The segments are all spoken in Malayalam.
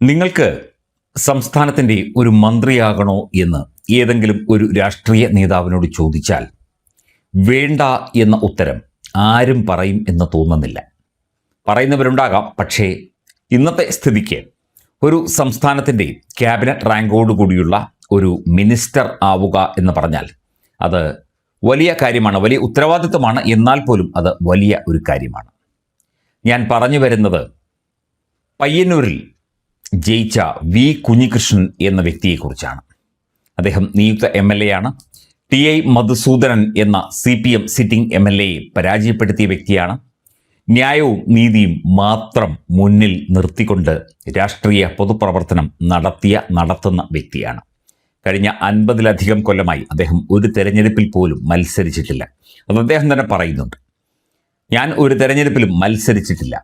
നിങ്ങൾക്ക് സംസ്ഥാനത്തിൻ്റെ ഒരു മന്ത്രിയാകണോ എന്ന് ഏതെങ്കിലും ഒരു രാഷ്ട്രീയ നേതാവിനോട് ചോദിച്ചാൽ വേണ്ട എന്ന ഉത്തരം ആരും പറയും എന്ന് തോന്നുന്നില്ല. പറയുന്നവരുണ്ടാകാം, പക്ഷേ ഇന്നത്തെ സ്ഥിതിക്ക് ഒരു സംസ്ഥാനത്തിൻ്റെ ക്യാബിനറ്റ് റാങ്കോടുകൂടിയുള്ള ഒരു മിനിസ്റ്റർ ആവുക എന്ന് പറഞ്ഞാൽ അത് വലിയ കാര്യമാണ്, വലിയ ഉത്തരവാദിത്വമാണ്. എന്നാൽ പോലും അത് വലിയ ഒരു കാര്യമാണ്. ഞാൻ പറഞ്ഞു വരുന്നത് പയ്യന്നൂരിൽ ജയിച്ച വി കുഞ്ഞികൃഷ്ണൻ എന്ന വ്യക്തിയെക്കുറിച്ചാണ്. അദ്ദേഹം നിയുക്ത MLA ആണ്. TI മധുസൂദനൻ എന്ന CPM സിറ്റിംഗ് MLA പരാജയപ്പെടുത്തിയ വ്യക്തിയാണ്. ന്യായവും നീതിയും മാത്രം മുന്നിൽ നിർത്തിക്കൊണ്ട് രാഷ്ട്രീയ പൊതുപ്രവർത്തനം നടത്തുന്ന വ്യക്തിയാണ്. കഴിഞ്ഞ 50-ലധികം കൊല്ലമായി അദ്ദേഹം ഒരു തെരഞ്ഞെടുപ്പിൽ പോലും മത്സരിച്ചിട്ടില്ല. അത് അദ്ദേഹം തന്നെ പറയുന്നുണ്ട്. ഞാൻ ഒരു തെരഞ്ഞെടുപ്പിലും മത്സരിച്ചിട്ടില്ല.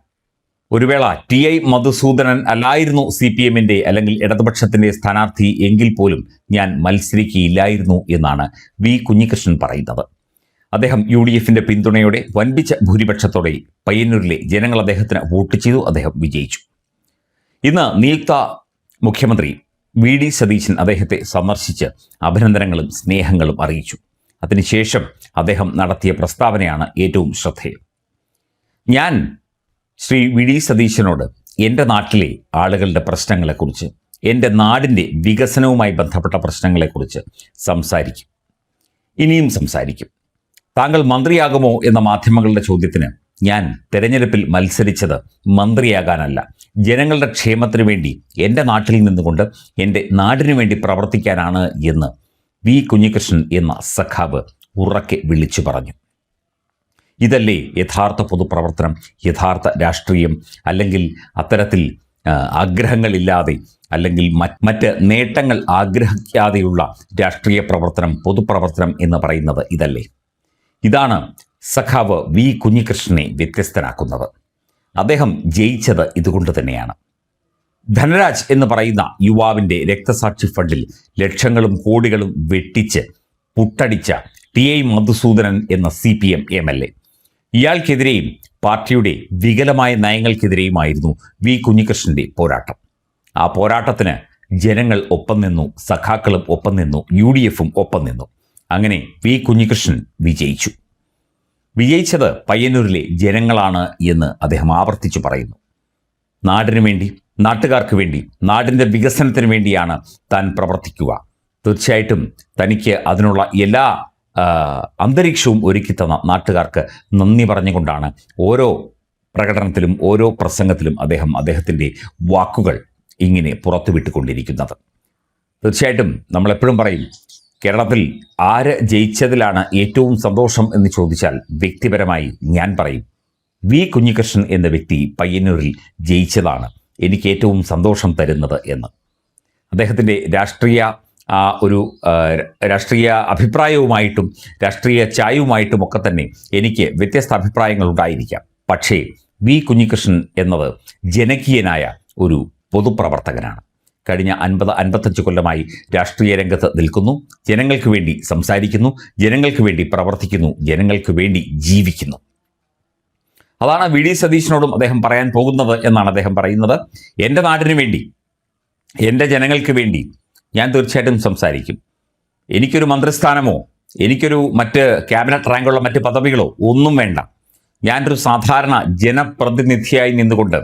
ഒരു വേള TI മധുസൂദനൻ അല്ലായിരുന്നു CPMന്റെ അല്ലെങ്കിൽ ഇടതുപക്ഷത്തിന്റെ സ്ഥാനാർത്ഥി എങ്കിൽ പോലും ഞാൻ മത്സരിക്കുകയില്ലായിരുന്നു എന്നാണ് വി കുഞ്ഞികൃഷ്ണൻ പറയുന്നത്. അദ്ദേഹം UDFന്റെ പിന്തുണയോടെ വൻപിച്ച ഭൂരിപക്ഷത്തോടെ പയ്യന്നൂരിലെ ജനങ്ങൾ അദ്ദേഹത്തിന് വോട്ട് ചെയ്തു. അദ്ദേഹം വിജയിച്ചു. ഇന്ന് നിയുക്ത മുഖ്യമന്ത്രി VD സതീശൻ അദ്ദേഹത്തെ സന്ദർശിച്ച് അഭിനന്ദനങ്ങളും സ്നേഹങ്ങളും അറിയിച്ചു. അതിനുശേഷം അദ്ദേഹം നടത്തിയ പ്രസ്താവനയാണ് ഏറ്റവും ശ്രദ്ധേയം. ഞാൻ ശ്രീ VD സതീശനോട് എൻ്റെ നാട്ടിലെ ആളുകളുടെ പ്രശ്നങ്ങളെക്കുറിച്ച്, എൻ്റെ നാടിൻ്റെ വികസനവുമായി ബന്ധപ്പെട്ട പ്രശ്നങ്ങളെക്കുറിച്ച് സംസാരിക്കും, ഇനിയും സംസാരിക്കും. താങ്കൾ മന്ത്രിയാകുമോ എന്ന മാധ്യമങ്ങളുടെ ചോദ്യത്തിന് ഞാൻ തെരഞ്ഞെടുപ്പിൽ മത്സരിച്ചത് മന്ത്രിയാകാനല്ല, ജനങ്ങളുടെ ക്ഷേമത്തിനു വേണ്ടി എൻ്റെ നാട്ടിൽ നിന്നുകൊണ്ട് എൻ്റെ നാടിനു വേണ്ടി പ്രവർത്തിക്കാനാണ് എന്ന് വി കുഞ്ഞികൃഷ്ണൻ എന്ന സഖാവ് ഉറക്കെ വിളിച്ചു പറഞ്ഞു. ഇതല്ലേ യഥാർത്ഥ പൊതുപ്രവർത്തനം, യഥാർത്ഥ രാഷ്ട്രീയം? അല്ലെങ്കിൽ അത്തരത്തിൽ ആഗ്രഹങ്ങളില്ലാതെ അല്ലെങ്കിൽ മറ്റ് നേട്ടങ്ങൾ ആഗ്രഹിക്കാതെയുള്ള രാഷ്ട്രീയ പ്രവർത്തനം, പൊതുപ്രവർത്തനം എന്ന് പറയുന്നത് ഇതല്ലേ? ഇതാണ് സഖാവ് വി കുഞ്ഞികൃഷ്ണനെ വ്യത്യസ്തനാക്കുന്നത്. അദ്ദേഹം ജയിച്ചത് ഇതുകൊണ്ട് തന്നെയാണ്. ധനരാജ് എന്ന് പറയുന്ന യുവാവിൻ്റെ രക്തസാക്ഷി ഫണ്ടിൽ ലക്ഷങ്ങളും കോടികളും വെട്ടിച്ച് പുട്ടടിച്ച TI മധുസൂദനൻ എന്ന CPM MLA, ഇയാൾക്കെതിരെയും പാർട്ടിയുടെ വികലമായ നയങ്ങൾക്കെതിരെയുമായിരുന്നു വി കുഞ്ഞികൃഷ്ണൻ്റെ പോരാട്ടം. ആ പോരാട്ടത്തിന് ജനങ്ങൾ ഒപ്പം നിന്നു, സഖാക്കളും ഒപ്പം നിന്നു, UDFും ഒപ്പം നിന്നു. അങ്ങനെ വി കുഞ്ഞികൃഷ്ണൻ വിജയിച്ചു. വിജയിച്ചത് പയ്യന്നൂരിലെ ജനങ്ങളാണ് എന്ന് അദ്ദേഹം ആവർത്തിച്ചു പറയുന്നു. നാടിനു വേണ്ടി, നാട്ടുകാർക്ക് വേണ്ടി, നാടിൻ്റെ വികസനത്തിന് വേണ്ടിയാണ് താൻ പ്രവർത്തിക്കുക. തീർച്ചയായിട്ടും തനിക്ക് അതിനുള്ള എല്ലാ അന്തരീക്ഷവും ഒരുക്കിത്തന്ന നാട്ടുകാർക്ക് നന്ദി പറഞ്ഞുകൊണ്ടാണ് ഓരോ പ്രകടനത്തിലും ഓരോ പ്രസംഗത്തിലും അദ്ദേഹത്തിൻ്റെ വാക്കുകൾ ഇങ്ങനെ പുറത്തുവിട്ടുകൊണ്ടിരിക്കുന്നത്. തീർച്ചയായിട്ടും നമ്മളെപ്പോഴും പറയും, കേരളത്തിൽ ആര് ജയിച്ചതിലാണ് ഏറ്റവും സന്തോഷം എന്ന് ചോദിച്ചാൽ വ്യക്തിപരമായി ഞാൻ പറയും വി കുഞ്ഞികൃഷ്ണൻ എന്ന വ്യക്തി പയ്യന്നൂരിൽ ജയിച്ചതാണ് എനിക്ക് ഏറ്റവും സന്തോഷം തരുന്നത് എന്ന്. അദ്ദേഹത്തിൻ്റെ രാഷ്ട്രീയ അഭിപ്രായവുമായിട്ടും രാഷ്ട്രീയ ചായവുമായിട്ടും ഒക്കെ തന്നെ എനിക്ക് വ്യത്യസ്ത അഭിപ്രായങ്ങൾ ഉണ്ടായിരിക്കാം. പക്ഷേ വി കുഞ്ഞികൃഷ്ണൻ എന്നത് ജനകീയനായ ഒരു പൊതുപ്രവർത്തകനാണ്. കഴിഞ്ഞ 50-55 കൊല്ലമായി രാഷ്ട്രീയ രംഗത്ത് നിൽക്കുന്നു, ജനങ്ങൾക്ക് വേണ്ടി സംസാരിക്കുന്നു, ജനങ്ങൾക്ക് വേണ്ടി പ്രവർത്തിക്കുന്നു, ജനങ്ങൾക്ക് വേണ്ടി ജീവിക്കുന്നു. അതാണ് VD സതീശനോടും അദ്ദേഹം പറയാൻ പോകുന്നത് എന്നാണ് അദ്ദേഹം പറയുന്നത്. എൻ്റെ നാടിനു വേണ്ടി, എൻ്റെ ജനങ്ങൾക്ക് വേണ്ടി ഞാൻ തീർച്ചയായിട്ടും സംസാരിക്കും. എനിക്കൊരു മന്ത്രിസ്ഥാനമോ എനിക്കൊരു മറ്റ് ക്യാബിനറ്റ് റാങ്കുള്ള മറ്റ് പദവികളോ ഒന്നും വേണ്ട. ഞാനൊരു സാധാരണ ജനപ്രതിനിധിയായി നിന്നുകൊണ്ട്,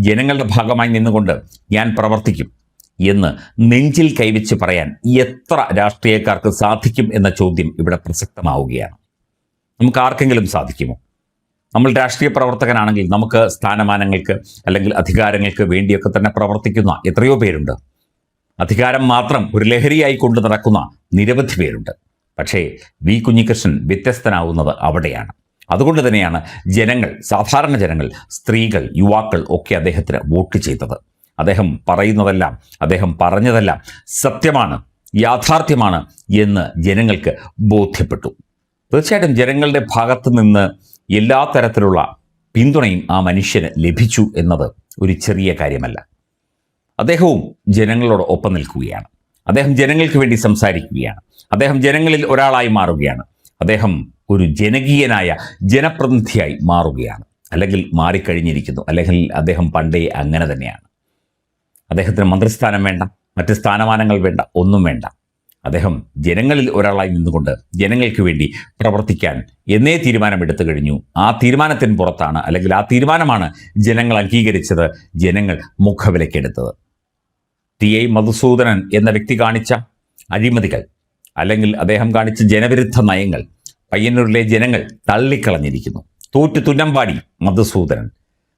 ജനങ്ങളുടെ ഭാഗമായി നിന്നുകൊണ്ട് ഞാൻ പ്രവർത്തിക്കും എന്ന് നെഞ്ചിൽ കൈവച്ച് പറയാൻ എത്ര രാഷ്ട്രീയക്കാർക്ക് സാധിക്കും എന്ന ചോദ്യം ഇവിടെ പ്രസക്തമാവുകയാണ്. നമുക്ക് ആർക്കെങ്കിലും സാധിക്കുമോ? നമ്മൾ രാഷ്ട്രീയ പ്രവർത്തകനാണെങ്കിൽ നമുക്ക് സ്ഥാനമാനങ്ങൾക്ക് അല്ലെങ്കിൽ അധികാരങ്ങൾക്ക് വേണ്ടിയൊക്കെ തന്നെ പ്രവർത്തിക്കുന്ന എത്രയോ പേരുണ്ട്. അധികാരം മാത്രം ഒരു ലഹരിയായി കൊണ്ട് നടക്കുന്ന നിരവധി പേരുണ്ട്. പക്ഷേ വി കുഞ്ഞികൃഷ്ണൻ വ്യത്യസ്തനാവുന്നത് അവിടെയാണ്. അതുകൊണ്ട് തന്നെയാണ് ജനങ്ങൾ, സാധാരണ ജനങ്ങൾ, സ്ത്രീകൾ, യുവാക്കൾ ഒക്കെ അദ്ദേഹത്തിന് വോട്ട് ചെയ്തത്. അദ്ദേഹം പറയുന്നതെല്ലാം, അദ്ദേഹം പറഞ്ഞതെല്ലാം സത്യമാണ്, യാഥാർത്ഥ്യമാണ് എന്ന് ജനങ്ങൾക്ക് ബോധ്യപ്പെട്ടു. തീർച്ചയായിട്ടും ജനങ്ങളുടെ ഭാഗത്തു നിന്ന് എല്ലാ തരത്തിലുള്ള പിന്തുണയും ആ മനുഷ്യന് ലഭിച്ചു എന്നത് ഒരു ചെറിയ കാര്യമല്ല. അദ്ദേഹവും ജനങ്ങളോട് ഒപ്പം നിൽക്കുകയാണ്. അദ്ദേഹം ജനങ്ങൾക്ക് വേണ്ടി സംസാരിക്കുകയാണ്. അദ്ദേഹം ജനങ്ങളിൽ ഒരാളായി മാറുകയാണ്. അദ്ദേഹം ഒരു ജനകീയനായ ജനപ്രതിനിധിയായി മാറുകയാണ്. അല്ലെങ്കിൽ മാറിക്കഴിഞ്ഞിരിക്കുന്നു. അല്ലെങ്കിൽ അദ്ദേഹം പണ്ടേ അങ്ങനെ തന്നെയാണ്. അദ്ദേഹത്തിന് മന്ത്രിസ്ഥാനം വേണ്ട, മറ്റ് സ്ഥാനമാനങ്ങൾ വേണ്ട, ഒന്നും വേണ്ട. അദ്ദേഹം ജനങ്ങളിൽ ഒരാളായി നിന്നുകൊണ്ട് ജനങ്ങൾക്ക് വേണ്ടി പ്രവർത്തിക്കാൻ എന്നേ തീരുമാനമെടുത്തു കഴിഞ്ഞു. ആ തീരുമാനത്തിന് പുറത്താണ്, അല്ലെങ്കിൽ ആ തീരുമാനമാണ് ജനങ്ങൾ അംഗീകരിച്ചത്, ജനങ്ങൾ മുഖവിലക്കെടുത്തത്. ടി.ഐ. മധുസൂദനൻ എന്ന വ്യക്തി കാണിച്ച അഴിമതികൾ, അല്ലെങ്കിൽ അദ്ദേഹം കാണിച്ച ജനവിരുദ്ധ നയങ്ങൾ പയ്യന്നൂരിലെ ജനങ്ങൾ തള്ളിക്കളഞ്ഞിരിക്കുന്നു. തോറ്റു തുന്നമ്പാടി മധുസൂദനൻ.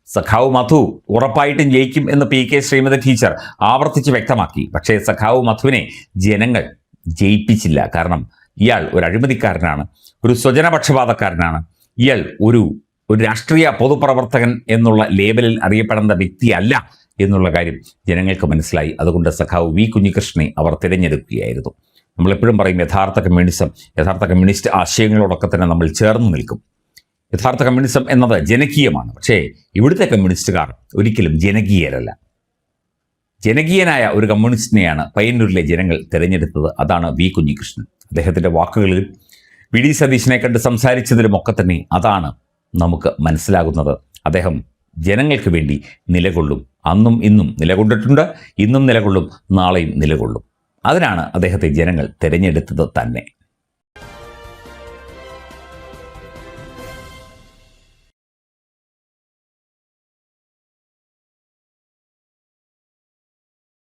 സഖാവ് മധു ഉറപ്പായിട്ടും ജയിക്കും എന്ന് പി കെ ശ്രീമതി ടീച്ചർ ആവർത്തിച്ച് വ്യക്തമാക്കി. പക്ഷേ സഖാവ് മധുവിനെ ജനങ്ങൾ ജയിപ്പിച്ചില്ല. കാരണം ഇയാൾ ഒരു അഴിമതിക്കാരനാണ്, ഒരു സ്വജനപക്ഷപാതക്കാരനാണ്. ഇയാൾ ഒരു രാഷ്ട്രീയ പൊതുപ്രവർത്തകൻ എന്നുള്ള ലേബലിൽ അറിയപ്പെടേണ്ട വ്യക്തിയല്ല എന്നുള്ള കാര്യം ജനങ്ങൾക്ക് മനസ്സിലായി. അതുകൊണ്ട് സഖാവ് വി കുഞ്ഞികൃഷ്ണനെ അവർ തിരഞ്ഞെടുക്കുകയായിരുന്നു. നമ്മളെപ്പോഴും പറയും യഥാർത്ഥ കമ്മ്യൂണിസം, യഥാർത്ഥ കമ്മ്യൂണിസ്റ്റ് ആശയങ്ങളോടൊക്കെ തന്നെ നമ്മൾ ചേർന്ന് നിൽക്കും. യഥാർത്ഥ കമ്മ്യൂണിസം എന്നത് ജനകീയമാണ്. പക്ഷേ ഇവിടുത്തെ കമ്മ്യൂണിസ്റ്റുകാർ ഒരിക്കലും ജനകീയരല്ല. ജനകീയനായ ഒരു കമ്മ്യൂണിസ്റ്റിനെയാണ് പയ്യന്നൂരിലെ ജനങ്ങൾ തിരഞ്ഞെടുത്തത്. അതാണ് വി കുഞ്ഞികൃഷ്ണൻ. അദ്ദേഹത്തിൻ്റെ വാക്കുകളിൽ വി ഡി സതീശനെ കണ്ട് സംസാരിച്ചതിലുമൊക്കെ തന്നെ അതാണ് നമുക്ക് മനസ്സിലാകുന്നത്. അദ്ദേഹം ജനങ്ങൾക്ക് വേണ്ടി നിലകൊള്ളും. അന്നും ഇന്നും നിലകൊണ്ടിട്ടുണ്ട്, ഇന്നും നിലകൊള്ളും, നാളെയും നിലകൊള്ളും. അതിനാണ് അദ്ദേഹത്തെ ജനങ്ങൾ തിരഞ്ഞെടുത്തത് തന്നെ.